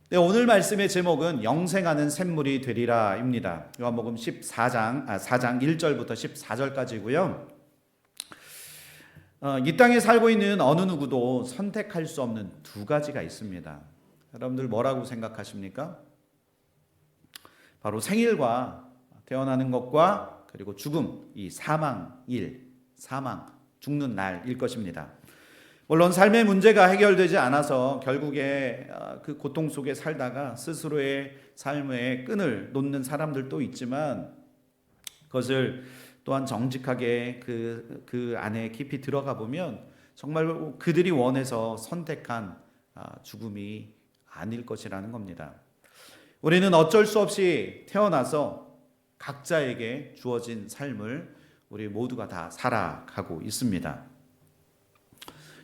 네, 오늘 말씀의 제목은 영생하는 샘물이 되리라입니다. 요한복음 4장 1절부터 14절까지고요. 이 땅에 살고 있는 어느 누구도 선택할 수 없는 두 가지가 있습니다. 여러분들 뭐라고 생각하십니까? 바로 생일과 태어나는 것과 그리고 죽음, 이 사망, 죽는 날일 것입니다. 물론 삶의 문제가 해결되지 않아서 결국에 그 고통 속에 살다가 스스로의 삶의 끈을 놓는 사람들도 있지만 그것을 또한 정직하게 그 안에 깊이 들어가 보면 정말 그들이 원해서 선택한 죽음이 아닐 것이라는 겁니다. 우리는 어쩔 수 없이 태어나서 각자에게 주어진 삶을 우리 모두가 다 살아가고 있습니다.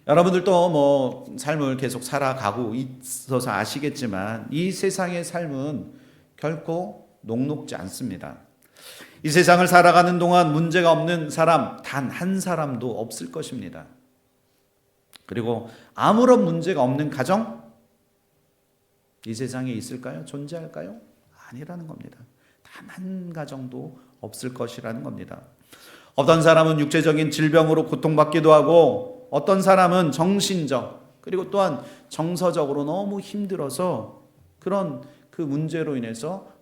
여러분들도 삶을 계속 살아가고 있어서 아시겠지만 이 세상의 삶은 결코 녹록지 않습니다. 이 세상을 살아가는 동안 문제가 없는 사람 단 한 사람도 없을 것입니다. 그리고 아무런 문제가 없는 가정 이 세상에 있을까요? 존재할까요? 아니라는 겁니다. 단 한 가정도 없을 것이라는 겁니다. 어떤 사람은 육체적인 질병으로 고통받기도 하고 어떤 사람은 정신적 그리고 또한 정서적으로 너무 힘들어서 그런 그 문제로 인해서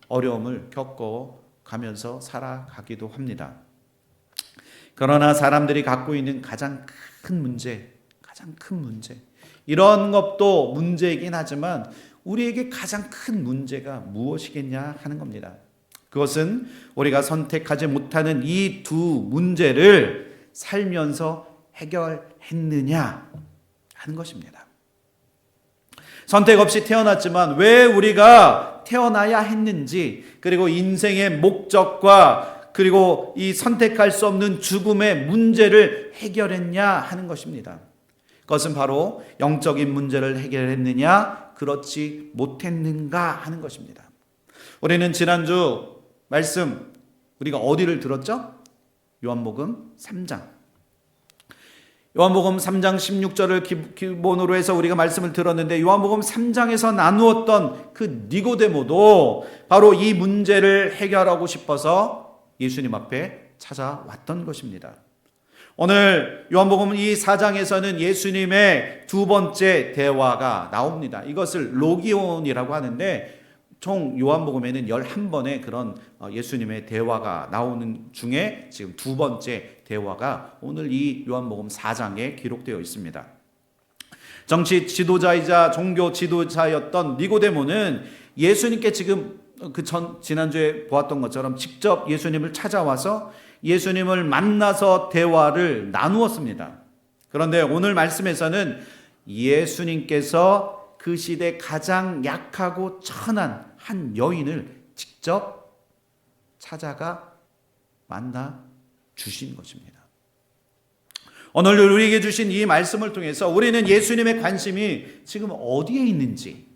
어려움을 겪어가면서 살아가기도 합니다. 그러나 사람들이 갖고 있는 가장 큰 문제 이런 것도 문제이긴 하지만 우리에게 가장 큰 문제가 무엇이겠냐 하는 겁니다. 그것은 우리가 선택하지 못하는 이 두 문제를 살면서 해결했느냐 하는 것입니다. 선택 없이 태어났지만 왜 우리가 태어나야 했는지 그리고 인생의 목적과 그리고 이 선택할 수 없는 죽음의 문제를 해결했냐 하는 것입니다. 그것은 바로 영적인 문제를 해결했느냐 그렇지 못했는가 하는 것입니다. 우리는 지난주 말씀 우리가 어디를 들었죠? 요한복음 3장 16절을 기본으로 해서 우리가 말씀을 들었는데 요한복음 3장에서 나누었던 그 니고데모도 바로 이 문제를 해결하고 싶어서 예수님 앞에 찾아왔던 것입니다. 오늘 요한복음 이 4장에서는 예수님의 두 번째 대화가 나옵니다. 이것을 로기온이라고 하는데 총 요한복음에는 11번의 그런 예수님의 대화가 나오는 중에 지금 두 번째 대화가 오늘 이 요한복음 4장에 기록되어 있습니다. 정치 지도자이자 종교 지도자였던 니고데모는 예수님께 지금 지난주에 보았던 것처럼 직접 예수님을 찾아와서 예수님을 만나서 대화를 나누었습니다. 그런데 오늘 말씀에서는 예수님께서 그 시대 가장 약하고 천한 한 여인을 직접 찾아가 만나 주신 것입니다. 오늘 우리에게 주신 이 말씀을 통해서 우리는 예수님의 관심이 지금 어디에 있는지,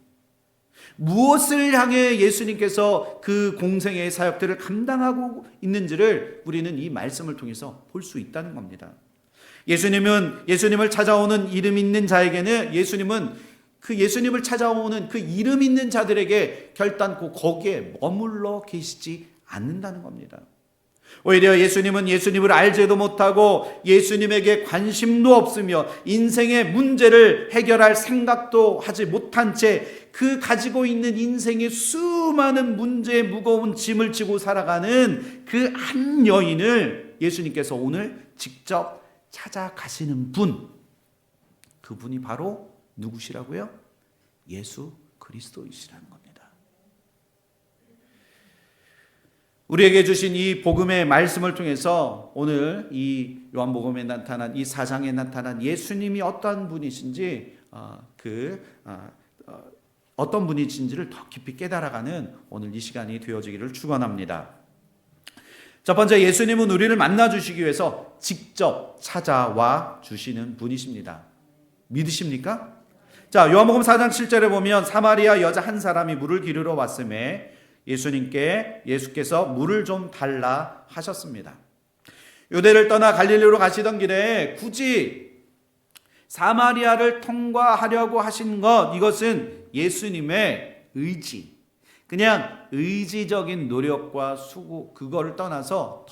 무엇을 향해 예수님께서 그 공생의 사역들을 감당하고 있는지를 우리는 이 말씀을 통해서 볼 수 있다는 겁니다. 예수님을 찾아오는 이름 있는 자에게는 예수님을 찾아오는 그 이름 있는 자들에게 결단코 거기에 머물러 계시지 않는다는 겁니다. 오히려 예수님은 예수님을 알지도 못하고 예수님에게 관심도 없으며 인생의 문제를 해결할 생각도 하지 못한 채 그 가지고 있는 인생의 수많은 문제의 무거운 짐을 지고 살아가는 그 한 여인을 예수님께서 오늘 직접 찾아가시는 분, 그분이 바로 누구시라고요? 예수 그리스도이시라는 겁니다. 우리에게 주신 이 복음의 말씀을 통해서 오늘 이 요한복음에 나타난 이 4장에 나타난 예수님이 어떤 분이신지 어떤 분이신지를 더 깊이 깨달아가는 오늘 이 시간이 되어지기를 축원합니다. 첫 번째, 예수님은 우리를 만나 주시기 위해서 직접 찾아와 주시는 분이십니다. 믿으십니까? 자, 요한복음 4장 7절에 보면 사마리아 여자 한 사람이 물을 기르러 왔음에 예수께서 물을 좀 달라 하셨습니다. 유대를 떠나 갈릴리로 가시던 길에 굳이 사마리아를 통과하려고 하신 것, 이것은 예수님의 의지, 그냥 의지적인 노력과 수고 그거를 떠나서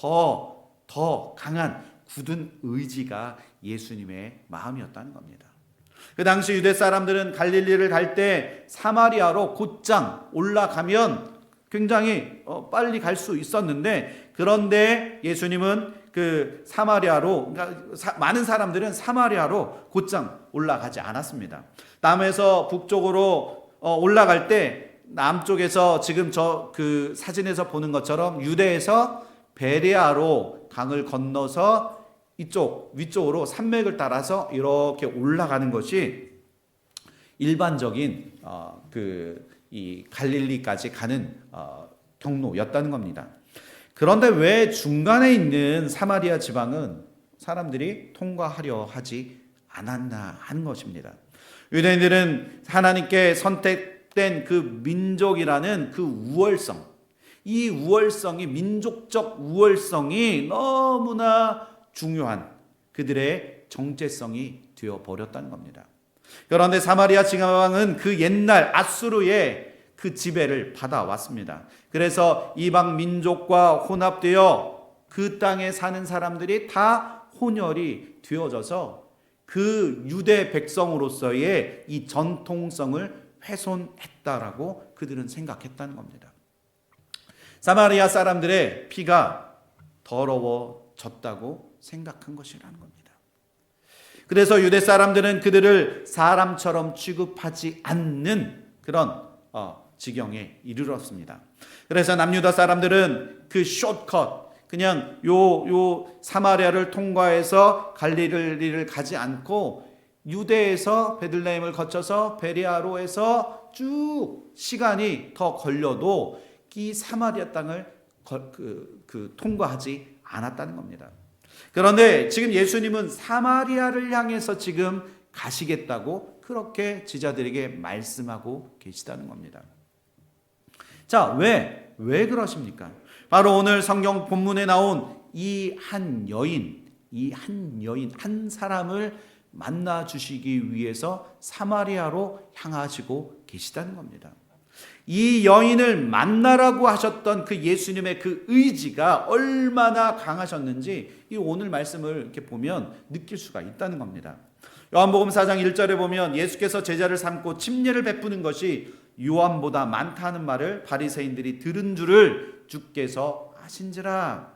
더 강한 굳은 의지가 예수님의 마음이었다는 겁니다. 그 당시 유대 사람들은 갈릴리를 갈 때 사마리아로 곧장 올라가면 굉장히 빨리 갈 수 있었는데, 그런데 예수님은 그 사마리아로, 그러니까 많은 사람들은 사마리아로 곧장 올라가지 않았습니다. 남에서 북쪽으로 올라갈 때 남쪽에서 지금 그 사진에서 보는 것처럼 유대에서 베레아로 강을 건너서 이쪽 위쪽으로 산맥을 따라서 이렇게 올라가는 것이 일반적인 이 갈릴리까지 가는 경로였다는 겁니다. 그런데 왜 중간에 있는 사마리아 지방은 사람들이 통과하려 하지 않았나 하는 것입니다. 유대인들은 하나님께 선택된 그 민족이라는 그 우월성, 이 우월성이, 민족적 우월성이 너무나 중요한 그들의 정체성이 되어버렸다는 겁니다. 그런데 사마리아 지방은 그 옛날 아수르의 그 지배를 받아왔습니다. 그래서 이방 민족과 혼합되어 그 땅에 사는 사람들이 다 혼혈이 되어져서 그 유대 백성으로서의 이 전통성을 훼손했다라고 그들은 생각했다는 겁니다. 사마리아 사람들의 피가 더러워졌다고 생각한 것이라는 겁니다. 그래서 유대 사람들은 그들을 사람처럼 취급하지 않는 그런 지경에 이르렀습니다. 그래서 남유다 사람들은 그 숏컷, 그냥 요 사마리아를 통과해서 갈릴리를 가지 않고 유대에서 베들레헴을 거쳐서 베레아로에서 쭉 시간이 더 걸려도 이 사마리아 땅을 통과하지 않았다는 겁니다. 그런데 지금 예수님은 사마리아를 향해서 지금 가시겠다고 그렇게 제자들에게 말씀하고 계시다는 겁니다. 자, 왜 그러십니까? 바로 오늘 성경 본문에 나온 이 한 여인, 한 사람을 만나 주시기 위해서 사마리아로 향하시고 계시다는 겁니다. 이 여인을 만나라고 하셨던 그 예수님의 그 의지가 얼마나 강하셨는지 이 오늘 말씀을 이렇게 보면 느낄 수가 있다는 겁니다. 요한복음 4장 1절에 보면 예수께서 제자를 삼고 침례를 베푸는 것이 요한보다 많다는 말을 바리새인들이 들은 줄을 주께서 아신지라.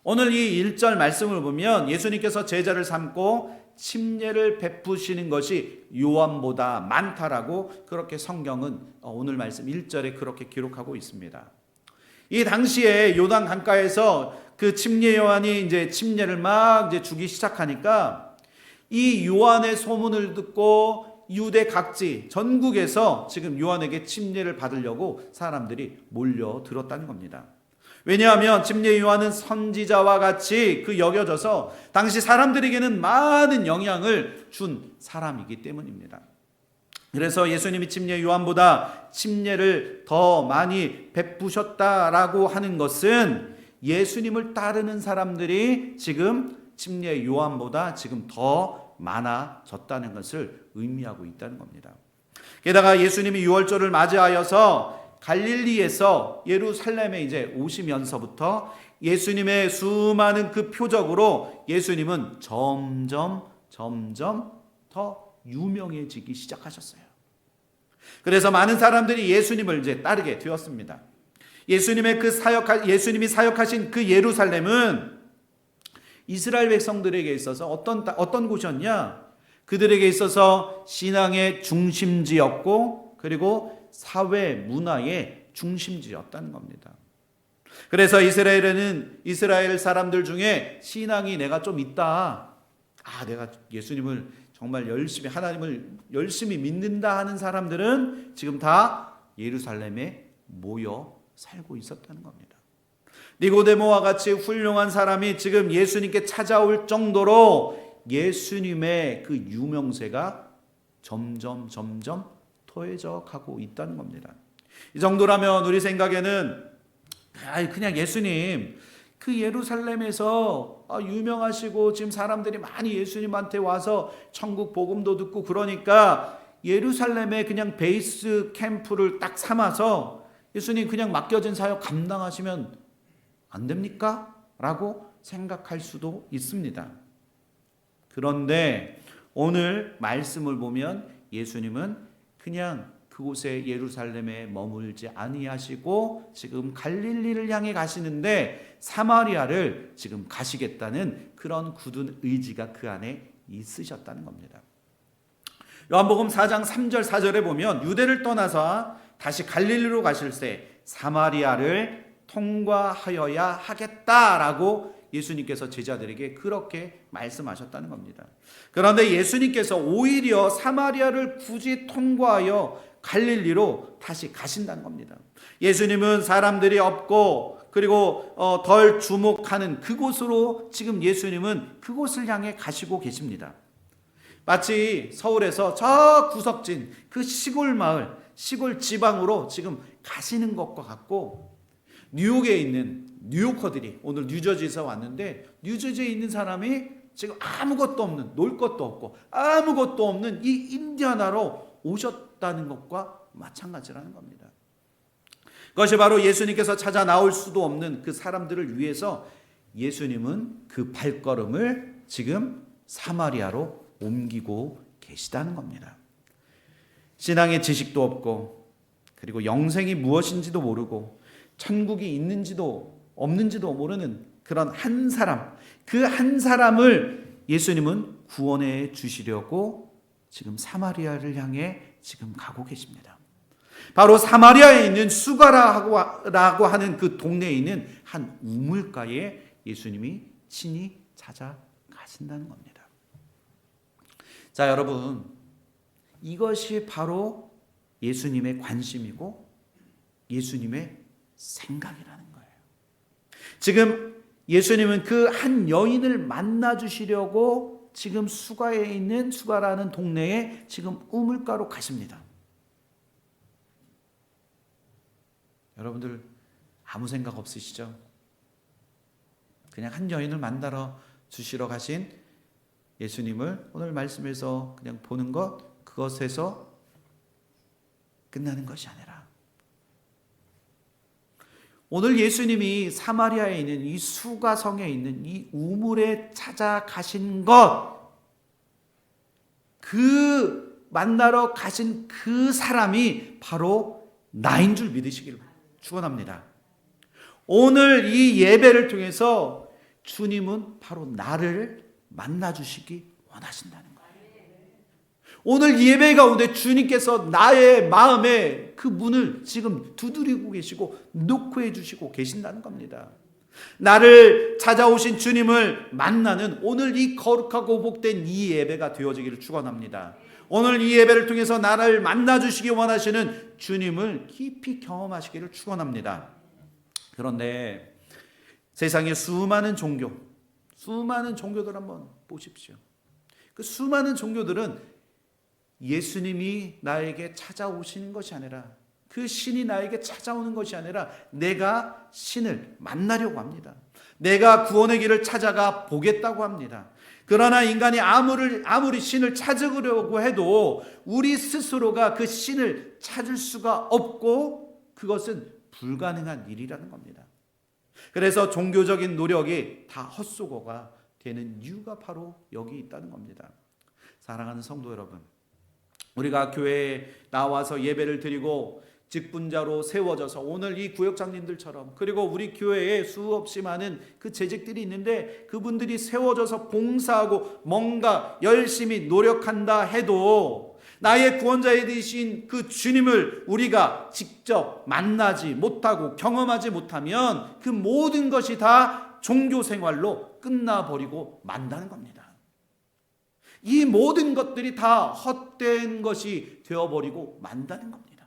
오늘 이 1절 말씀을 보면 예수님께서 제자를 삼고 침례를 베푸시는 것이 요한보다 많다라고 그렇게 성경은 오늘 말씀 1절에 그렇게 기록하고 있습니다. 이 당시에 요단 강가에서 그 침례 요한이 이제 침례를 막 이제 주기 시작하니까 이 요한의 소문을 듣고 유대 각지 전국에서 지금 요한에게 침례를 받으려고 사람들이 몰려들었다는 겁니다. 왜냐하면 침례 요한은 선지자와 같이 여겨져서 당시 사람들에게는 많은 영향을 준 사람이기 때문입니다. 그래서 예수님이 침례 요한보다 침례를 더 많이 베푸셨다라고 하는 것은 예수님을 따르는 사람들이 지금 침례 요한보다 지금 더 많아졌다는 것을 의미하고 있다는 겁니다. 게다가 예수님이 유월절을 맞이하여서 갈릴리에서 예루살렘에 이제 오시면서부터 예수님의 수많은 그 표적으로 예수님은 점점 더 유명해지기 시작하셨어요. 그래서 많은 사람들이 예수님을 이제 따르게 되었습니다. 예수님이 사역하신 그 예루살렘은 이스라엘 백성들에게 있어서 어떤 곳이었냐? 그들에게 있어서 신앙의 중심지였고 그리고 사회 문화의 중심지였다는 겁니다. 그래서 이스라엘 사람들 중에 신앙이 내가 좀 있다. 내가 예수님을 정말 하나님을 열심히 믿는다 하는 사람들은 지금 다 예루살렘에 모여 살고 있었다는 겁니다. 니고데모와 같이 훌륭한 사람이 지금 예수님께 찾아올 정도로 예수님의 그 유명세가 점점 더해져 가고 있다는 겁니다. 이 정도라면 우리 생각에는 그냥 예수님 그 예루살렘에서 유명하시고 지금 사람들이 많이 예수님한테 와서 천국 복음도 듣고 그러니까 예루살렘에 그냥 베이스 캠프를 딱 삼아서 예수님 그냥 맡겨진 사역 감당하시면 안 됩니까? 라고 생각할 수도 있습니다. 그런데 오늘 말씀을 보면 예수님은 그냥 그곳에 예루살렘에 머물지 아니하시고 지금 갈릴리를 향해 가시는데 사마리아를 지금 가시겠다는 그런 굳은 의지가 그 안에 있으셨다는 겁니다. 요한복음 4장 3절 4절에 보면 유대를 떠나서 다시 갈릴리로 가실새 사마리아를 통과하여야 하겠다라고 예수님께서 제자들에게 그렇게 말씀하셨다는 겁니다. 그런데 예수님께서 오히려 사마리아를 굳이 통과하여 갈릴리로 다시 가신다는 겁니다. 예수님은 사람들이 없고 그리고 덜 주목하는 그곳으로 지금 예수님은 그곳을 향해 가시고 계십니다. 마치 서울에서 저 구석진 그 시골 마을, 시골 지방으로 지금 가시는 것과 같고, 뉴욕에 있는 뉴요커들이 오늘 뉴저지에서 왔는데 뉴저지에 있는 사람이 지금 아무것도 없는, 놀 것도 없고 아무것도 없는 이 인디아나로 오셨다는 것과 마찬가지라는 겁니다. 그것이 바로 예수님께서 찾아 나올 수도 없는 그 사람들을 위해서 예수님은 그 발걸음을 지금 사마리아로 옮기고 계시다는 겁니다. 신앙의 지식도 없고 그리고 영생이 무엇인지도 모르고 천국이 있는지도 없는지도 모르는 그런 한 사람, 그 한 사람을 예수님은 구원해 주시려고 지금 사마리아를 향해 지금 가고 계십니다. 바로 사마리아에 있는 수가라고 하는 그 동네에 있는 한 우물가에 예수님이 친히 찾아가신다는 겁니다. 자, 여러분, 이것이 바로 예수님의 관심이고 예수님의 생각이라는 거예요. 지금 예수님은 그 한 여인을 만나 주시려고 지금 수가에 있는 수가라는 동네에 지금 우물가로 가십니다. 여러분들 아무 생각 없으시죠? 그냥 한 여인을 만나러 주시러 가신 예수님을 오늘 말씀에서 그냥 보는 것, 그것에서 끝나는 것이 아니라 오늘 예수님이 사마리아에 있는 이 수가성에 있는 이 우물에 찾아가신 것, 그 만나러 가신 그 사람이 바로 나인 줄 믿으시기를 축원합니다. 오늘 이 예배를 통해서 주님은 바로 나를 만나주시기 원하신다는 거예요. 오늘 예배 가운데 주님께서 나의 마음에 그 문을 지금 두드리고 계시고 노크해 주시고 계신다는 겁니다. 나를 찾아오신 주님을 만나는 오늘 이 거룩하고 복된 이 예배가 되어지기를 축원합니다. 오늘 이 예배를 통해서 나를 만나주시기 원하시는 주님을 깊이 경험하시기를 축원합니다. 그런데 세상에 수많은 종교들 한번 보십시오. 그 수많은 종교들은 예수님이 나에게 찾아오시는 것이 아니라, 그 신이 나에게 찾아오는 것이 아니라 내가 신을 만나려고 합니다. 내가 구원의 길을 찾아가 보겠다고 합니다. 그러나 인간이 아무리 신을 찾으려고 해도 우리 스스로가 그 신을 찾을 수가 없고 그것은 불가능한 일이라는 겁니다. 그래서 종교적인 노력이 다 헛수고가 되는 이유가 바로 여기 있다는 겁니다. 사랑하는 성도 여러분, 우리가 교회에 나와서 예배를 드리고 직분자로 세워져서 오늘 이 구역장님들처럼, 그리고 우리 교회에 수없이 많은 그 재직들이 있는데 그분들이 세워져서 봉사하고 뭔가 열심히 노력한다 해도 나의 구원자에 되신 그 주님을 우리가 직접 만나지 못하고 경험하지 못하면 그 모든 것이 다 종교생활로 끝나버리고 만다는 겁니다. 이 모든 것들이 다 헛된 것이 되어버리고 만다는 겁니다.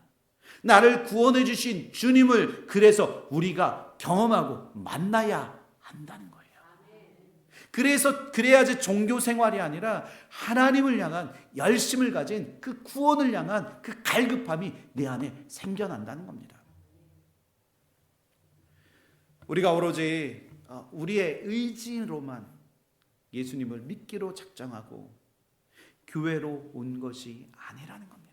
나를 구원해 주신 주님을 그래서 우리가 경험하고 만나야 한다는 거예요. 그래야지 종교생활이 아니라 하나님을 향한 열심을 가진 그 구원을 향한 그 갈급함이 내 안에 생겨난다는 겁니다. 우리가 오로지 우리의 의지로만 예수님을 믿기로 작정하고 교회로 온 것이 아니라는 겁니다.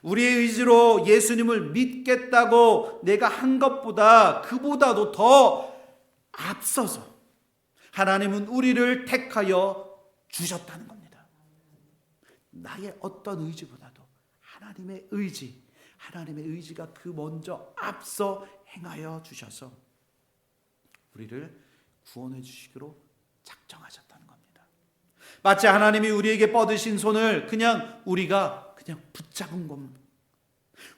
우리의 의지로 예수님을 믿겠다고 내가 한 것보다 그보다도 더 앞서서 하나님은 우리를 택하여 주셨다는 겁니다. 나의 어떤 의지보다도 하나님의 의지가 그 먼저 앞서 행하여 주셔서 우리를 구원해 주시기로 작정하셨다는 겁니다. 마치 하나님이 우리에게 뻗으신 손을 우리가 붙잡은 겁니다.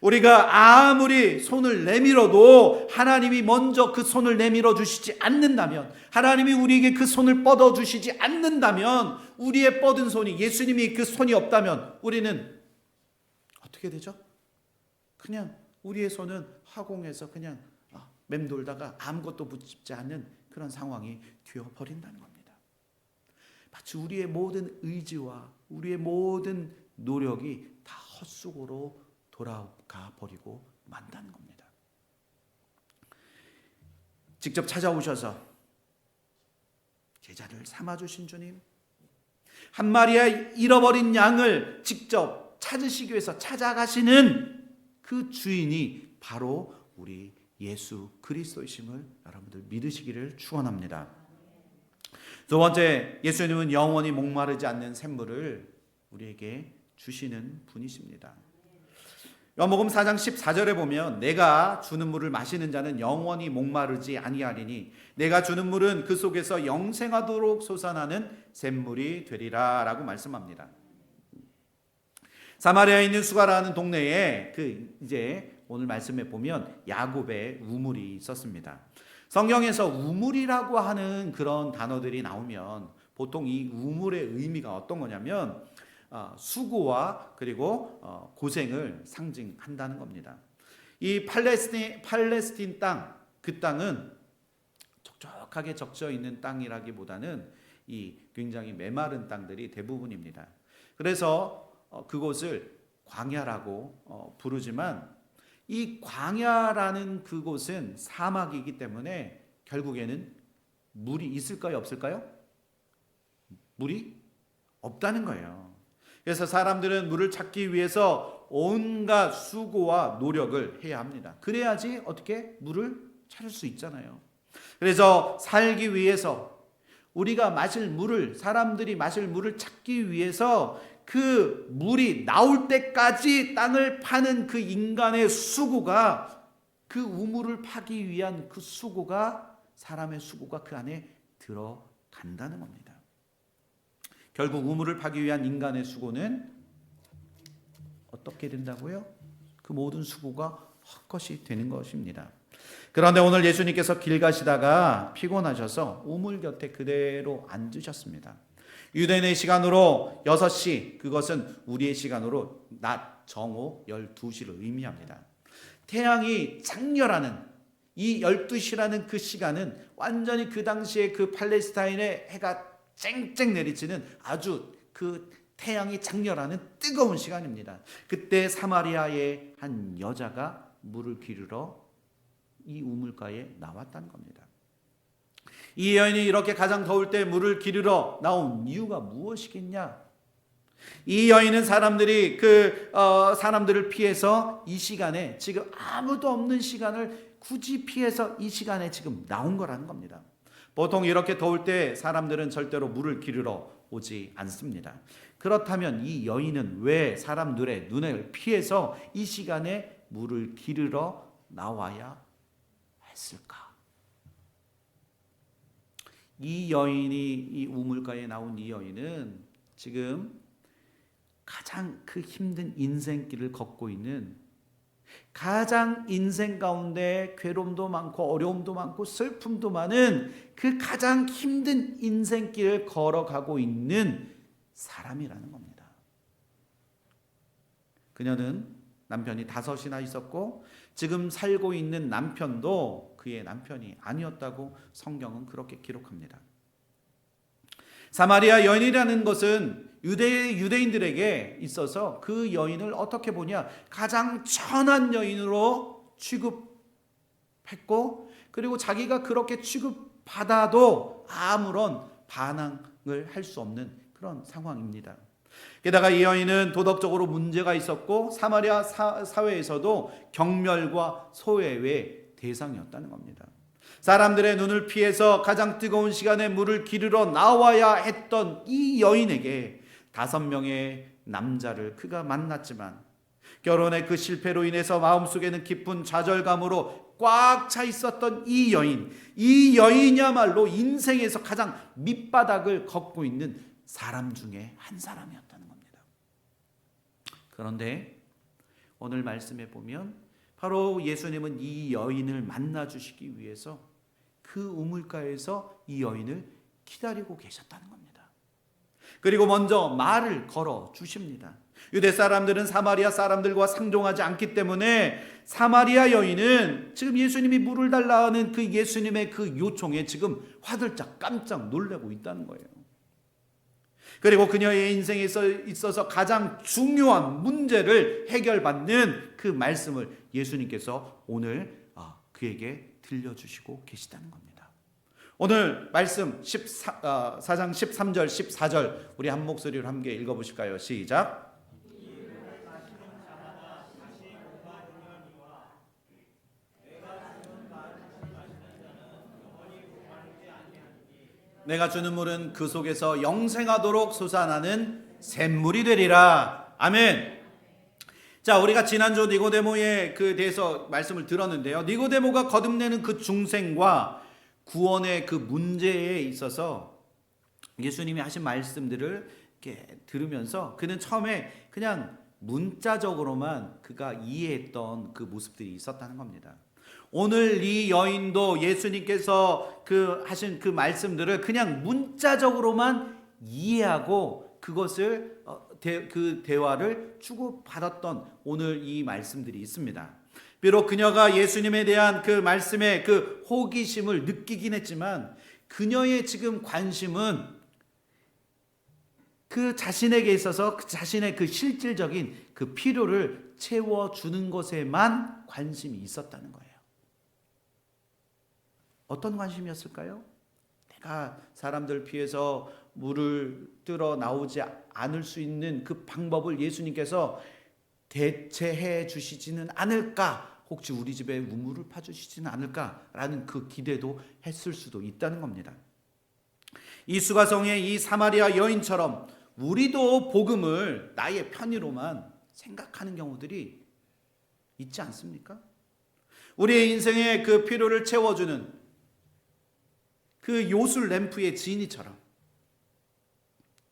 우리가 아무리 손을 내밀어도 하나님이 먼저 그 손을 내밀어 주시지 않는다면, 하나님이 우리에게 그 손을 뻗어 주시지 않는다면, 우리의 뻗은 손이, 예수님이 그 손이 없다면 우리는 어떻게 되죠? 우리의 손은 화공에서 맴돌다가 아무것도 붙지 않는 그런 상황이 되어버린다는 겁니다. 마치 우리의 모든 의지와 우리의 모든 노력이 다 헛수고로 돌아가 버리고 만다는 겁니다. 직접 찾아오셔서 제자를 삼아주신 주님, 한 마리의 잃어버린 양을 직접 찾으시기 위해서 찾아가시는 그 주인이 바로 우리 예수 그리스도이심을 여러분들 믿으시기를 축원합니다. 두 번째, 예수님은 영원히 목마르지 않는 샘물을 우리에게 주시는 분이십니다. 요한복음 4장 14절에 보면 내가 주는 물을 마시는 자는 영원히 목마르지 아니하리니 내가 주는 물은 그 속에서 영생하도록 솟아나는 샘물이 되리라 라고 말씀합니다. 사마리아에 있는 수가라는 동네에 이제 오늘 말씀에 보면 야곱의 우물이 있었습니다. 성경에서 우물이라고 하는 그런 단어들이 나오면 보통 이 우물의 의미가 어떤 거냐면 수고와 그리고 고생을 상징한다는 겁니다. 이 팔레스틴 땅, 그 땅은 촉촉하게 적셔 있는 땅이라기보다는 이 굉장히 메마른 땅들이 대부분입니다. 그래서 그곳을 광야라고 부르지만 이 광야라는 그곳은 사막이기 때문에 결국에는 물이 있을까요, 없을까요? 물이 없다는 거예요. 그래서 사람들은 물을 찾기 위해서 온갖 수고와 노력을 해야 합니다. 그래야지 어떻게 물을 찾을 수 있잖아요. 그래서 살기 위해서 우리가 마실 물을, 사람들이 마실 물을 찾기 위해서 그 물이 나올 때까지 땅을 파는 그 인간의 수고가, 그 우물을 파기 위한 그 수고가, 사람의 수고가 그 안에 들어간다는 겁니다. 결국 우물을 파기 위한 인간의 수고는 어떻게 된다고요? 그 모든 수고가 헛것이 되는 것입니다. 그런데 오늘 예수님께서 길 가시다가 피곤하셔서 우물 곁에 그대로 앉으셨습니다. 유대인의 시간으로 6시, 그것은 우리의 시간으로 낮 정오 12시를 의미합니다. 태양이 장렬하는 이 12시라는 그 시간은 완전히 그 당시에 그 팔레스타인의 해가 쨍쨍 내리치는 아주 그 태양이 장렬하는 뜨거운 시간입니다. 그때 사마리아의 한 여자가 물을 기르러 이 우물가에 나왔다는 겁니다. 이 여인이 이렇게 가장 더울 때 물을 기르러 나온 이유가 무엇이겠냐? 이 여인은 사람들을 피해서 이 시간에, 지금 아무도 없는 시간을 굳이 피해서 이 시간에 지금 나온 거라는 겁니다. 보통 이렇게 더울 때 사람들은 절대로 물을 기르러 오지 않습니다. 그렇다면 이 여인은 왜 사람들의 눈을 피해서 이 시간에 물을 기르러 나와야 했을까? 이 여인이, 이 우물가에 나온 이 여인은 지금 가장 그 힘든 인생길을 걷고 있는, 가장 인생 가운데 괴로움도 많고 어려움도 많고 슬픔도 많은 그 가장 힘든 인생길을 걸어가고 있는 사람이라는 겁니다. 그녀는 남편이 5이나 있었고 지금 살고 있는 남편도 그의 남편이 아니었다고 성경은 그렇게 기록합니다. 사마리아 여인이라는 것은 유대인들에게 있어서 그 여인을 어떻게 보냐, 가장 천한 여인으로 취급했고, 그리고 자기가 그렇게 취급받아도 아무런 반항을 할 수 없는 그런 상황입니다. 게다가 이 여인은 도덕적으로 문제가 있었고 사마리아 사회에서도 경멸과 소외의 대상이었다는 겁니다. 사람들의 눈을 피해서 가장 뜨거운 시간에 물을 기르러 나와야 했던 이 여인에게 5명의 남자를 그가 만났지만 결혼의 그 실패로 인해서 마음속에는 깊은 좌절감으로 꽉 차 있었던 이 여인이야말로 인생에서 가장 밑바닥을 걷고 있는 사람 중에 한 사람이었다는 겁니다. 그런데 오늘 말씀에 보면 바로 예수님은 이 여인을 만나 주시기 위해서 그 우물가에서 이 여인을 기다리고 계셨다는 겁니다. 그리고 먼저 말을 걸어 주십니다. 유대 사람들은 사마리아 사람들과 상종하지 않기 때문에 사마리아 여인은 지금 예수님이 물을 달라는 그 예수님의 그 요청에 지금 화들짝 깜짝 놀라고 있다는 거예요. 그리고 그녀의 인생에 있어서 가장 중요한 문제를 해결받는 그 말씀을 예수님께서 오늘 그에게 들려주시고 계시다는 겁니다. 오늘 말씀 4장 13절 14절 우리 한 목소리로 함께 읽어보실까요? 시작. 내가 주는 물은 그 속에서 영생하도록 솟아나는 샘물이 되리라. 아멘. 자, 우리가 지난주 니고데모에 대해서 말씀을 들었는데요. 니고데모가 거듭내는 그 중생과 구원의 그 문제에 있어서 예수님이 하신 말씀들을 이렇게 들으면서 그는 처음에 그냥 문자적으로만 그가 이해했던 그 모습들이 있었다는 겁니다. 오늘 이 여인도 예수님께서 하신 그 말씀들을 그냥 문자적으로만 이해하고 그것을 그 대화를 주고받았던 오늘 이 말씀들이 있습니다. 비록 그녀가 예수님에 대한 그 말씀의 그 호기심을 느끼긴 했지만 그녀의 지금 관심은 그 자신에게 있어서 그 자신의 그 실질적인 그 필요를 채워주는 것에만 관심이 있었다는 거예요. 어떤 관심이었을까요? 내가 사람들 피해서 물을 뚫어 나오지 않을 수 있는 그 방법을 예수님께서 대체해 주시지는 않을까? 혹시 우리 집에 우물을 파주시지는 않을까라는 그 기대도 했을 수도 있다는 겁니다. 이 수가성의 이 사마리아 여인처럼 우리도 복음을 나의 편의로만 생각하는 경우들이 있지 않습니까? 우리의 인생의 그 필요를 채워주는 그 요술 램프의 지니처럼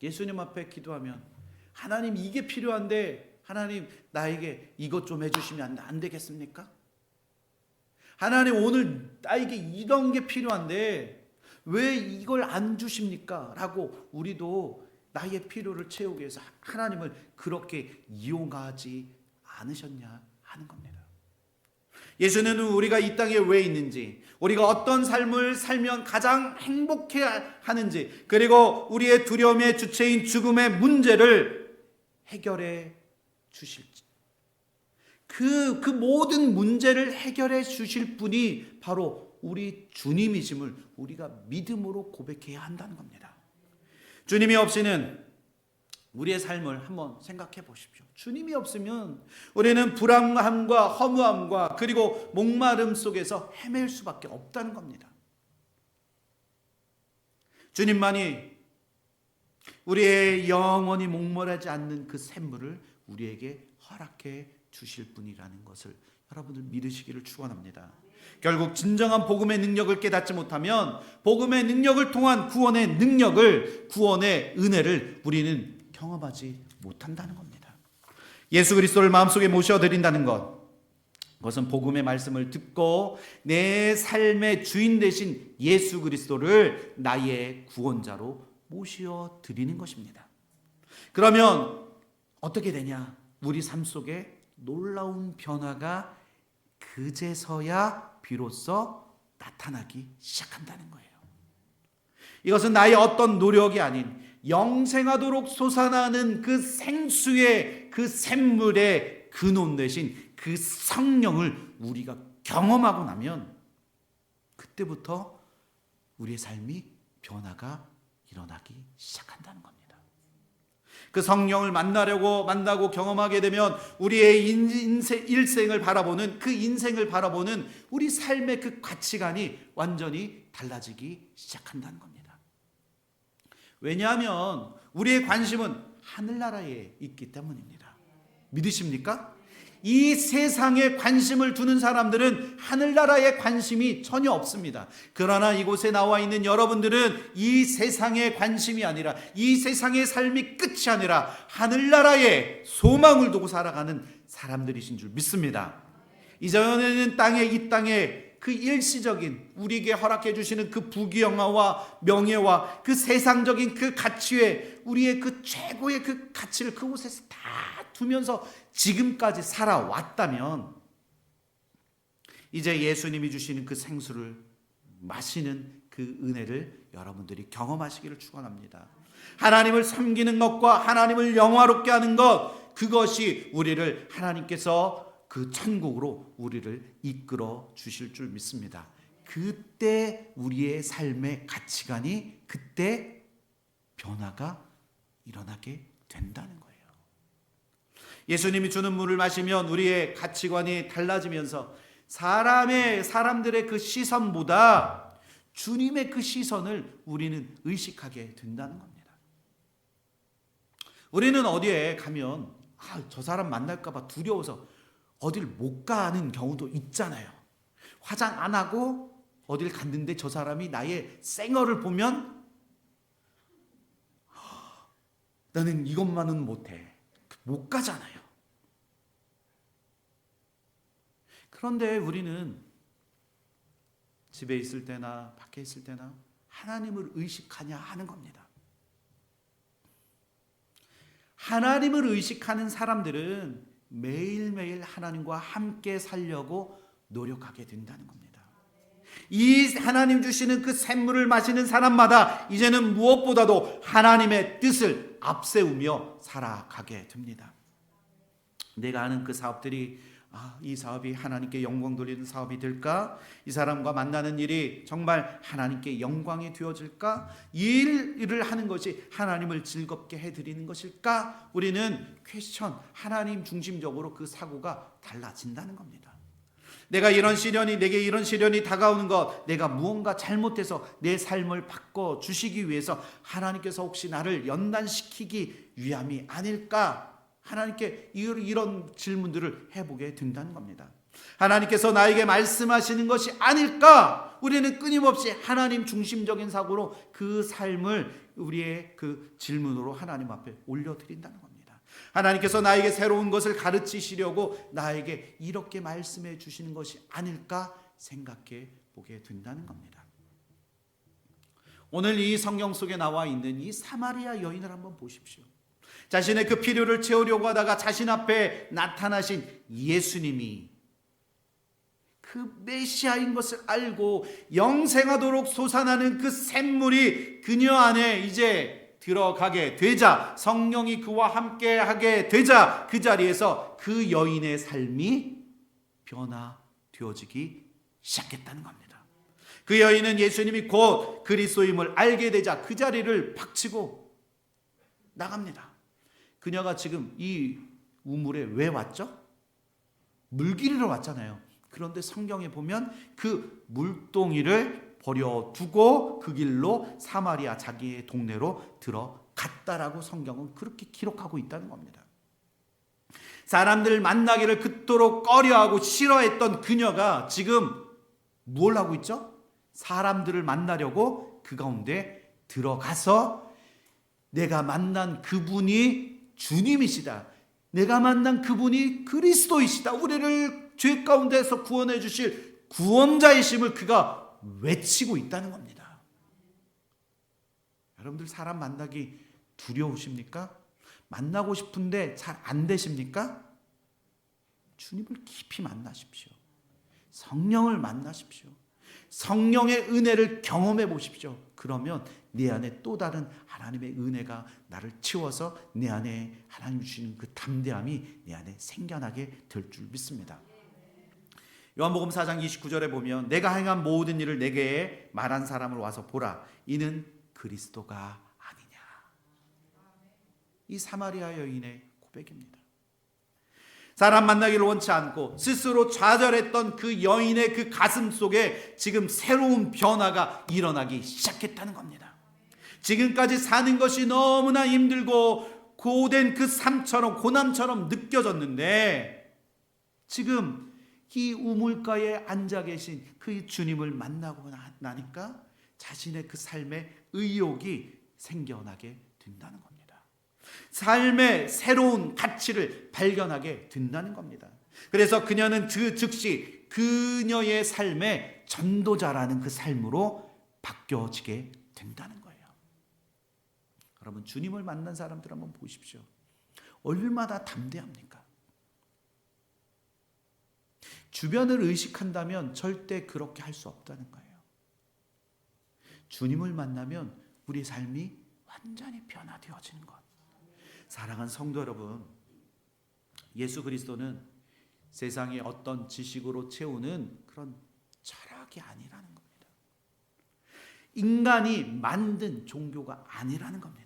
예수님 앞에 기도하면 하나님 이게 필요한데 하나님 나에게 이것 좀 해주시면 안 되겠습니까? 하나님 오늘 나에게 이런 게 필요한데 왜 이걸 안 주십니까? 라고 우리도 나의 필요를 채우기 위해서 하나님을 그렇게 이용하지 않으셨냐 하는 겁니다. 예수는 우리가 이 땅에 왜 있는지, 우리가 어떤 삶을 살면 가장 행복해 하는지, 그리고 우리의 두려움의 주체인 죽음의 문제를 해결해 주실지, 그 모든 문제를 해결해 주실 분이 바로 우리 주님이심을 우리가 믿음으로 고백해야 한다는 겁니다. 주님이 없이는 우리의 삶을 한번 생각해 보십시오. 주님이 없으면 우리는 불안함과 허무함과 그리고 목마름 속에서 헤맬 수밖에 없다는 겁니다. 주님만이 우리의 영원히 목마르지 않는 그 샘물을 우리에게 허락해 주실 분이라는 것을 여러분들 믿으시기를 축원합니다. 결국 진정한 복음의 능력을 깨닫지 못하면 복음의 능력을 통한 구원의 능력을, 구원의 은혜를 우리는 경험하지 못한다는 겁니다. 예수 그리스도를 마음속에 모셔드린다는 것, 그것은 복음의 말씀을 듣고 내 삶의 주인 되신 예수 그리스도를 나의 구원자로 모셔드리는 것입니다. 그러면 어떻게 되냐? 우리 삶 속에 놀라운 변화가 그제서야 비로소 나타나기 시작한다는 거예요. 이것은 나의 어떤 노력이 아닌 영생하도록 솟아나는 그 생수의 그 샘물의 근원 되신 그 성령을 우리가 경험하고 나면 그때부터 우리의 삶이 변화가 일어나기 시작한다는 겁니다. 그 성령을 만나고 경험하게 되면 우리의 일생을 바라보는, 그 인생을 바라보는 우리 삶의 그 가치관이 완전히 달라지기 시작한다는 겁니다. 왜냐하면 우리의 관심은 하늘나라에 있기 때문입니다. 믿으십니까? 이 세상에 관심을 두는 사람들은 하늘나라에 관심이 전혀 없습니다. 그러나 이곳에 나와 있는 여러분들은 이 세상에 관심이 아니라, 이 세상의 삶이 끝이 아니라 하늘나라에 소망을 두고 살아가는 사람들이신 줄 믿습니다. 이전에는 이 땅에 그 일시적인 우리에게 허락해 주시는 그 부귀영화와 명예와 그 세상적인 그 가치에 우리의 그 최고의 그 가치를 그곳에서 다 두면서 지금까지 살아왔다면, 이제 예수님이 주시는 그 생수를 마시는 그 은혜를 여러분들이 경험하시기를 축원합니다. 하나님을 섬기는 것과 하나님을 영화롭게 하는 것, 그것이 우리를 하나님께서 그 천국으로 우리를 이끌어 주실 줄 믿습니다. 그때 우리의 삶의 가치관이 그때 변화가 일어나게 된다는 거예요. 예수님이 주는 물을 마시면 우리의 가치관이 달라지면서 사람들의 그 시선보다 주님의 그 시선을 우리는 의식하게 된다는 겁니다. 우리는 어디에 가면 저 사람 만날까 봐 두려워서 어딜 못 가는 경우도 있잖아요. 화장 안 하고 어딜 갔는데 저 사람이 나의 생얼을 보면 나는 이것만은 못해. 못 가잖아요. 그런데 우리는 집에 있을 때나 밖에 있을 때나 하나님을 의식하냐 하는 겁니다. 하나님을 의식하는 사람들은 매일매일 하나님과 함께 살려고 노력하게 된다는 겁니다. 이 하나님 주시는 그 샘물을 마시는 사람마다 이제는 무엇보다도 하나님의 뜻을 앞세우며 살아가게 됩니다. 내가 하는 그 사업들이 이 사업이 하나님께 영광 돌리는 사업이 될까? 이 사람과 만나는 일이 정말 하나님께 영광이 되어질까? 이 일을 하는 것이 하나님을 즐겁게 해드리는 것일까? 우리는 하나님 중심적으로 그 사고가 달라진다는 겁니다. 내게 이런 시련이 다가오는 것, 내가 무언가 잘못해서 내 삶을 바꿔주시기 위해서 하나님께서 혹시 나를 연단시키기 위함이 아닐까? 하나님께 이런 질문들을 해보게 된다는 겁니다. 하나님께서 나에게 말씀하시는 것이 아닐까? 우리는 끊임없이 하나님 중심적인 사고로 그 삶을 우리의 그 질문으로 하나님 앞에 올려드린다는 겁니다. 하나님께서 나에게 새로운 것을 가르치시려고 나에게 이렇게 말씀해 주시는 것이 아닐까 생각해 보게 된다는 겁니다. 오늘 이 성경 속에 나와 있는 이 사마리아 여인을 한번 보십시오. 자신의 그 필요를 채우려고 하다가 자신 앞에 나타나신 예수님이 그 메시아인 것을 알고 영생하도록 솟아나는 그 샘물이 그녀 안에 이제 들어가게 되자, 성령이 그와 함께 하게 되자 그 자리에서 그 여인의 삶이 변화되어지기 시작했다는 겁니다. 그 여인은 예수님이 곧 그리스도임을 알게 되자 그 자리를 박치고 나갑니다. 그녀가 지금 이 우물에 왜 왔죠? 물기르러 왔잖아요. 그런데 성경에 보면 그 물동이를 버려두고 그 길로 사마리아 자기의 동네로 들어갔다라고 성경은 그렇게 기록하고 있다는 겁니다. 사람들을 만나기를 그토록 꺼려하고 싫어했던 그녀가 지금 뭘 하고 있죠? 사람들을 만나려고 그 가운데 들어가서 내가 만난 그분이 주님이시다. 내가 만난 그분이 그리스도이시다. 우리를 죄 가운데서 구원해 주실 구원자이심을 그가 외치고 있다는 겁니다. 여러분들 사람 만나기 두려우십니까? 만나고 싶은데 잘 안 되십니까? 주님을 깊이 만나십시오. 성령을 만나십시오. 성령의 은혜를 경험해 보십시오. 그러면 내 안에 또 다른 하나님의 은혜가 나를 채워서 내 안에 하나님 주시는 그 담대함이 내 안에 생겨나게 될 줄 믿습니다. 요한복음 4장 29절에 보면 내가 행한 모든 일을 내게 말한 사람을 와서 보라. 이는 그리스도가 아니냐. 이 사마리아 여인의 고백입니다. 사람 만나기를 원치 않고 스스로 좌절했던 그 여인의 그 가슴 속에 지금 새로운 변화가 일어나기 시작했다는 겁니다. 지금까지 사는 것이 너무나 힘들고 고된 그 삶처럼 고난처럼 느껴졌는데 지금 이 우물가에 앉아 계신 그 주님을 만나고 나니까 자신의 그 삶의 의욕이 생겨나게 된다는 겁니다. 삶의 새로운 가치를 발견하게 된다는 겁니다. 그래서 그녀는 즉시 그녀의 삶의 전도자라는 그 삶으로 바뀌어지게 된다는 거예요. 여러분, 주님을 만난 사람들 한번 보십시오. 얼마나 담대합니까? 주변을 의식한다면 절대 그렇게 할 수 없다는 거예요. 주님을 만나면 우리 삶이 완전히 변화되어지는 것. 사랑하는 성도 여러분, 예수 그리스도는 세상의 어떤 지식으로 채우는 그런 철학이 아니라는 겁니다. 인간이 만든 종교가 아니라는 겁니다.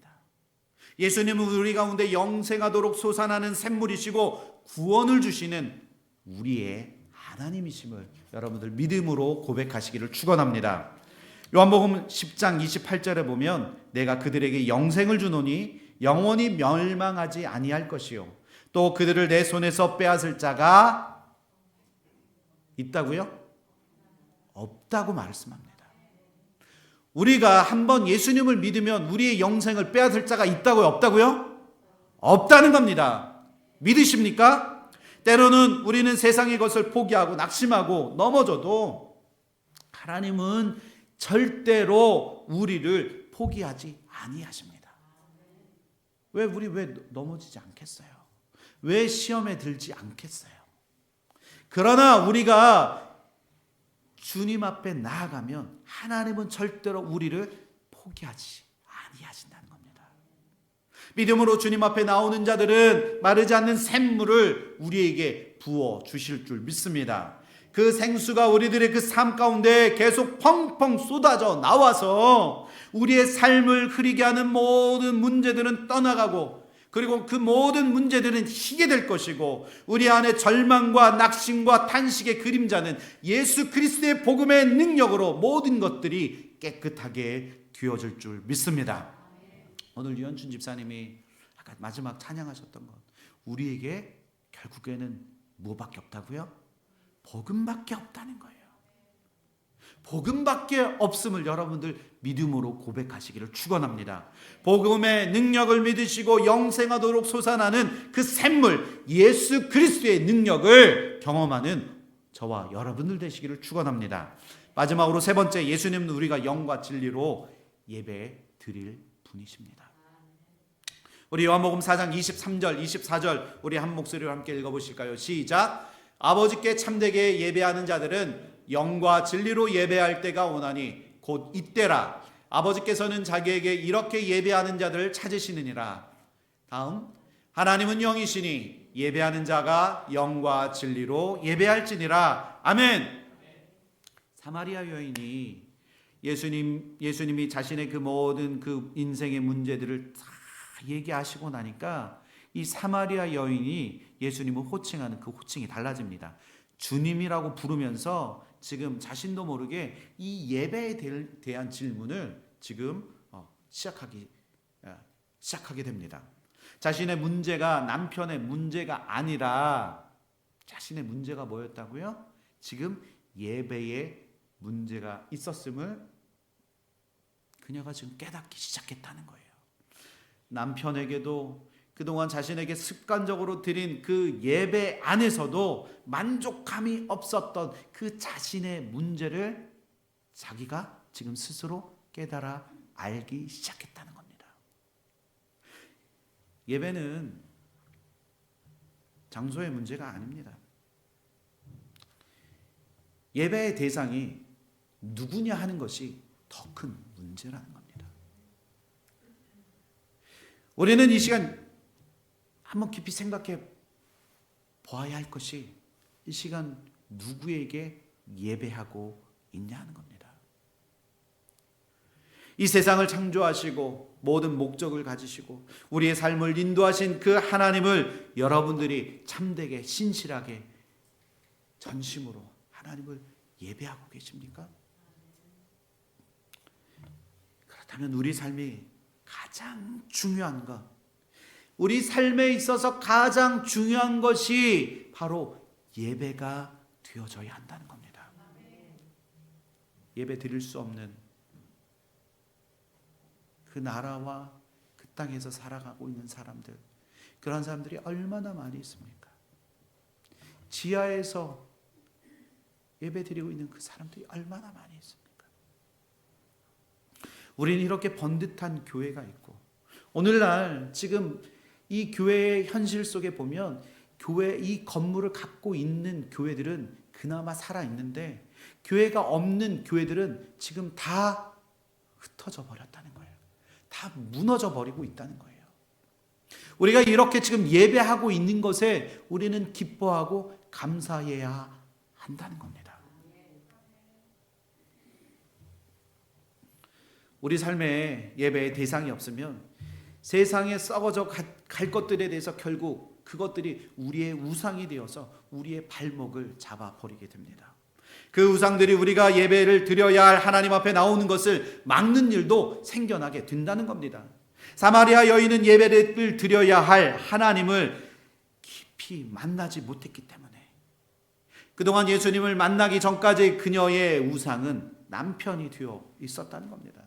예수님은 우리 가운데 영생하도록 솟아나는 샘물이시고 구원을 주시는 우리의 하나님이심을 여러분들 믿음으로 고백하시기를 축원합니다. 요한복음 10장 28절에 보면 내가 그들에게 영생을 주노니 영원히 멸망하지 아니할 것이요 또 그들을 내 손에서 빼앗을 자가 있다고요? 없다고 말씀합니다. 우리가 한번 예수님을 믿으면 우리의 영생을 빼앗을 자가 있다고요? 없다고요? 없다는 겁니다. 믿으십니까? 때로는 우리는 세상의 것을 포기하고 낙심하고 넘어져도 하나님은 절대로 우리를 포기하지 아니하십니다. 우리 왜 넘어지지 않겠어요? 왜 시험에 들지 않겠어요? 그러나 우리가 주님 앞에 나아가면 하나님은 절대로 우리를 포기하지 아니하신다는 겁니다. 믿음으로 주님 앞에 나오는 자들은 마르지 않는 샘물을 우리에게 부어 주실 줄 믿습니다. 그 생수가 우리들의 그 삶 가운데 계속 펑펑 쏟아져 나와서 우리의 삶을 흐리게 하는 모든 문제들은 떠나가고 그리고 그 모든 문제들은 희게 될 것이고 우리 안에 절망과 낙심과 탄식의 그림자는 예수 그리스도의 복음의 능력으로 모든 것들이 깨끗하게 되어질 줄 믿습니다. 오늘 유현춘 집사님이 아까 마지막 찬양하셨던 것, 우리에게 결국에는 뭐밖에 없다고요? 복음밖에 없다는 거예요. 복음밖에 없음을 여러분들 믿음으로 고백하시기를 축원합니다. 복음의 능력을 믿으시고 영생하도록 솟아나는 그 샘물 예수 그리스도의 능력을 경험하는 저와 여러분들 되시기를 축원합니다. 마지막으로 세 번째, 예수님은 우리가 영과 진리로 예배 드릴 분이십니다. 우리 요한복음 4장 23절 24절 우리 한 목소리로 함께 읽어보실까요? 시작. 아버지께 참되게 예배하는 자들은 영과 진리로 예배할 때가 오나니 곧 이때라. 아버지께서는 자기에게 이렇게 예배하는 자들을 찾으시느니라. 다음, 하나님은 영이시니 예배하는 자가 영과 진리로 예배할지니라. 아멘. 사마리아 여인이 예수님이 자신의 그 모든 그 인생의 문제들을 다 얘기하시고 나니까 이 사마리아 여인이 예수님을 호칭하는 그 호칭이 달라집니다. 주님이라고 부르면서 지금 자신도 모르게 이 예배에 대한 질문을 지금 시작하게 됩니다. 자신의 문제가 남편의 문제가 아니라 자신의 문제가 뭐였다고요? 지금 예배에 문제가 있었음을 그녀가 지금 깨닫기 시작했다는 거예요. 남편에게도 그동안 자신에게 습관적으로 드린 그 예배 안에서도 만족감이 없었던 그 자신의 문제를 자기가 지금 스스로 깨달아 알기 시작했다는 겁니다. 예배는 장소의 문제가 아닙니다. 예배의 대상이 누구냐 하는 것이 더 큰 문제라는 겁니다. 우리는 이 시간 한번 깊이 생각해 보아야 할 것이 이 시간 누구에게 예배하고 있냐 하는 겁니다. 이 세상을 창조하시고 모든 목적을 가지시고 우리의 삶을 인도하신 그 하나님을 여러분들이 참되게 신실하게 전심으로 하나님을 예배하고 계십니까? 그렇다면 우리 삶이 가장 중요한 것, 우리 삶에 있어서 가장 중요한 것이 바로 예배가 되어져야 한다는 겁니다. 예배 드릴 수 없는 그 나라와 그 땅에서 살아가고 있는 사람들, 그런 사람들이 얼마나 많이 있습니까? 지하에서 예배 드리고 있는 그 사람들이 얼마나 많이 있습니까? 우리는 이렇게 번듯한 교회가 있고, 오늘날 지금 이 교회의 현실 속에 보면 교회 이 건물을 갖고 있는 교회들은 그나마 살아 있는데 교회가 없는 교회들은 지금 다 흩어져 버렸다는 거예요. 다 무너져 버리고 있다는 거예요. 우리가 이렇게 지금 예배하고 있는 것에 우리는 기뻐하고 감사해야 한다는 겁니다. 우리 삶에 예배의 대상이 없으면 세상에 썩어져 갈 것들에 대해서 결국 그것들이 우리의 우상이 되어서 우리의 발목을 잡아버리게 됩니다. 그 우상들이 우리가 예배를 드려야 할 하나님 앞에 나오는 것을 막는 일도 생겨나게 된다는 겁니다. 사마리아 여인은 예배를 드려야 할 하나님을 깊이 만나지 못했기 때문에, 그동안 예수님을 만나기 전까지 그녀의 우상은 남편이 되어 있었다는 겁니다.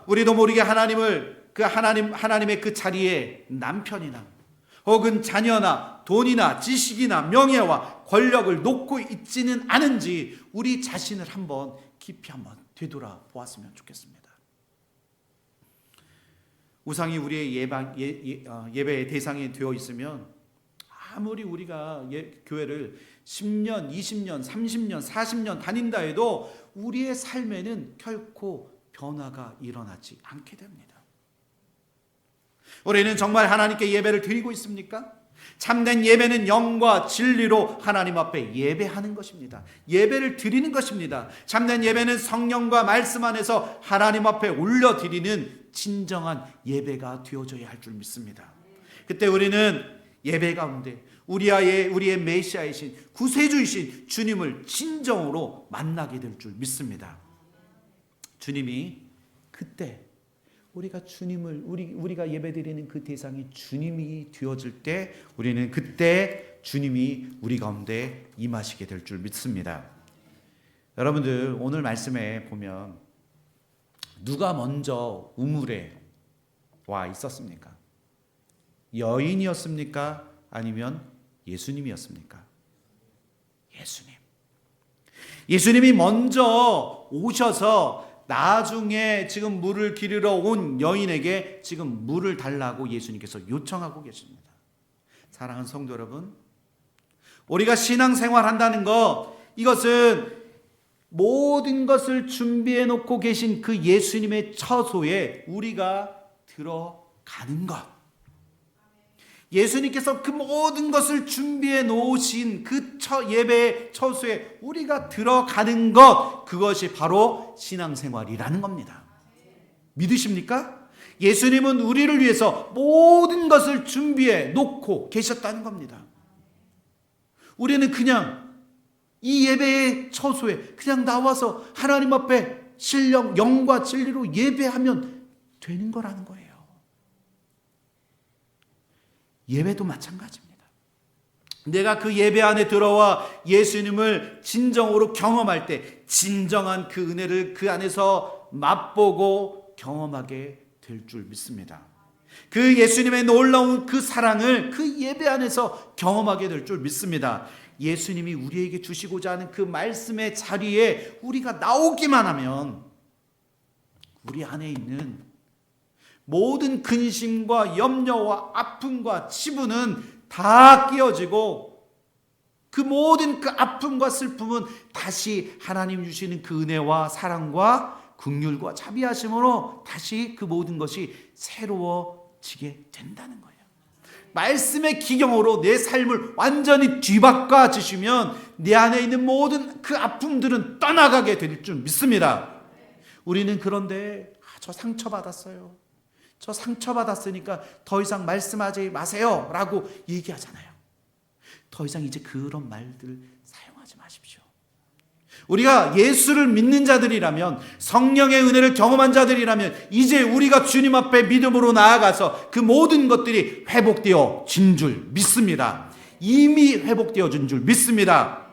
우리도 모르게 하나님의 그 자리에 남편이나 혹은 자녀나 돈이나 지식이나 명예와 권력을 놓고 있지는 않은지 우리 자신을 한번 깊이 한번 되돌아 보았으면 좋겠습니다. 우상이 우리의 예배의 대상이 되어 있으면 아무리 우리가 교회를 10년, 20년, 30년, 40년 다닌다 해도 우리의 삶에는 결코 변화가 일어나지 않게 됩니다. 우리는 정말 하나님께 예배를 드리고 있습니까? 참된 예배는 영과 진리로 하나님 앞에 예배하는 것입니다. 예배를 드리는 것입니다. 참된 예배는 성령과 말씀 안에서 하나님 앞에 올려드리는 진정한 예배가 되어져야 할 줄 믿습니다. 그때 우리는 예배 가운데 우리의 메시아이신 구세주이신 주님을 진정으로 만나게 될 줄 믿습니다. 주님이 그때 우리가 예배드리는 그 대상이 주님이 되어질 때 우리는 그때 주님이 우리 가운데 임하시게 될 줄 믿습니다. 여러분들 오늘 말씀에 보면 누가 먼저 우물에 와 있었습니까? 여인이었습니까? 아니면 예수님이었습니까? 예수님이 먼저 오셔서 나중에 지금 물을 기르러 온 여인에게 지금 물을 달라고 예수님께서 요청하고 계십니다. 사랑하는 성도 여러분, 우리가 신앙생활 한다는 것, 이것은 모든 것을 준비해 놓고 계신 그 예수님의 처소에 우리가 들어가는 것, 예수님께서 그 모든 것을 준비해 놓으신 그 예배의 처소에 우리가 들어가는 것, 그것이 바로 신앙생활이라는 겁니다. 믿으십니까? 예수님은 우리를 위해서 모든 것을 준비해 놓고 계셨다는 겁니다. 우리는 그냥 이 예배의 처소에 그냥 나와서 하나님 앞에 신령, 영과 진리로 예배하면 되는 거라는 거예요. 예배도 마찬가지입니다. 내가 그 예배 안에 들어와 예수님을 진정으로 경험할 때 진정한 그 은혜를 그 안에서 맛보고 경험하게 될 줄 믿습니다. 그 예수님의 놀라운 그 사랑을 그 예배 안에서 경험하게 될 줄 믿습니다. 예수님이 우리에게 주시고자 하는 그 말씀의 자리에 우리가 나오기만 하면 우리 안에 있는 모든 근심과 염려와 아픔과 치부는 다 끼어지고 그 모든 그 아픔과 슬픔은 다시 하나님 주시는 그 은혜와 사랑과 긍휼과 자비하심으로 다시 그 모든 것이 새로워지게 된다는 거예요. 말씀의 기경으로 내 삶을 완전히 뒤바꿔 주시면 내 안에 있는 모든 그 아픔들은 떠나가게 될 줄 믿습니다. 우리는 그런데 저 상처받았어요. 저 상처받았으니까 더 이상 말씀하지 마세요 라고 얘기하잖아요. 더 이상 이제 그런 말들 사용하지 마십시오. 우리가 예수를 믿는 자들이라면, 성령의 은혜를 경험한 자들이라면 이제 우리가 주님 앞에 믿음으로 나아가서 그 모든 것들이 회복되어진 줄 믿습니다. 이미 회복되어진 줄 믿습니다.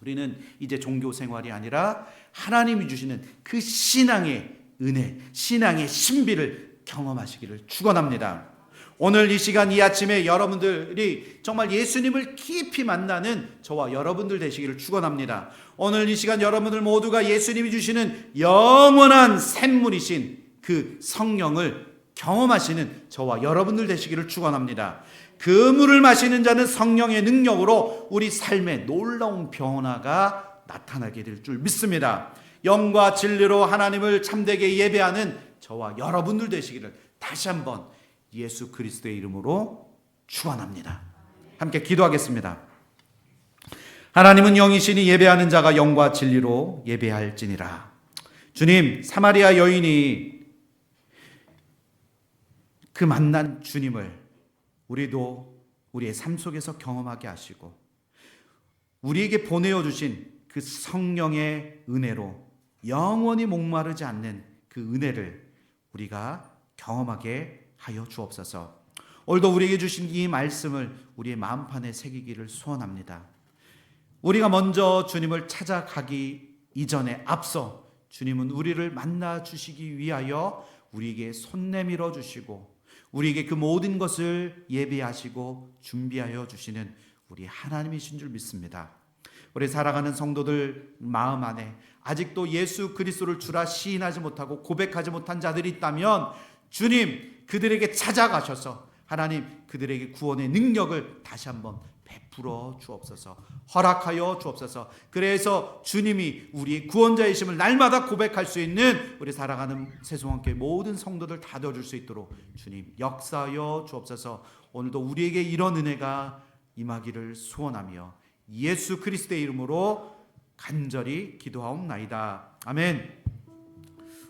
우리는 이제 종교 생활이 아니라 하나님이 주시는 그 신앙의 은혜, 신앙의 신비를 경험하시기를 축원합니다. 오늘 이 시간 이 아침에 여러분들이 정말 예수님을 깊이 만나는 저와 여러분들 되시기를 축원합니다. 오늘 이 시간 여러분들 모두가 예수님이 주시는 영원한 샘물이신 그 성령을 경험하시는 저와 여러분들 되시기를 축원합니다. 그 물을 마시는 자는 성령의 능력으로 우리 삶에 놀라운 변화가 나타나게 될 줄 믿습니다. 영과 진리로 하나님을 참되게 예배하는 저와 여러분들 되시기를 다시 한번 예수 그리스도의 이름으로 축원합니다. 함께 기도하겠습니다. 하나님은 영이시니 예배하는 자가 영과 진리로 예배할지니라. 주님, 사마리아 여인이 그 만난 주님을 우리도 우리의 삶 속에서 경험하게 하시고 우리에게 보내어 주신 그 성령의 은혜로 영원히 목마르지 않는 그 은혜를 우리가 경험하게 하여 주옵소서. 오늘도 우리에게 주신 이 말씀을 우리의 마음판에 새기기를 소원합니다. 우리가 먼저 주님을 찾아가기 이전에 앞서 주님은 우리를 만나 주시기 위하여 우리에게 손 내밀어 주시고 우리에게 그 모든 것을 예비하시고 준비하여 주시는 우리 하나님이신 줄 믿습니다. 우리 살아가는 성도들 마음 안에 아직도 예수 그리스도를 주라 시인하지 못하고 고백하지 못한 자들이 있다면 주님 그들에게 찾아가셔서 하나님 그들에게 구원의 능력을 다시 한번 베풀어 주옵소서, 허락하여 주옵소서. 그래서 주님이 우리의 구원자이심을 날마다 고백할 수 있는 우리 살아가는 새송환교회 모든 성도들 다 되어줄 수 있도록 주님 역사하여 주옵소서. 오늘도 우리에게 이런 은혜가 임하기를 소원하며 예수 그리스도의 이름으로 간절히 기도하옵나이다. 아멘.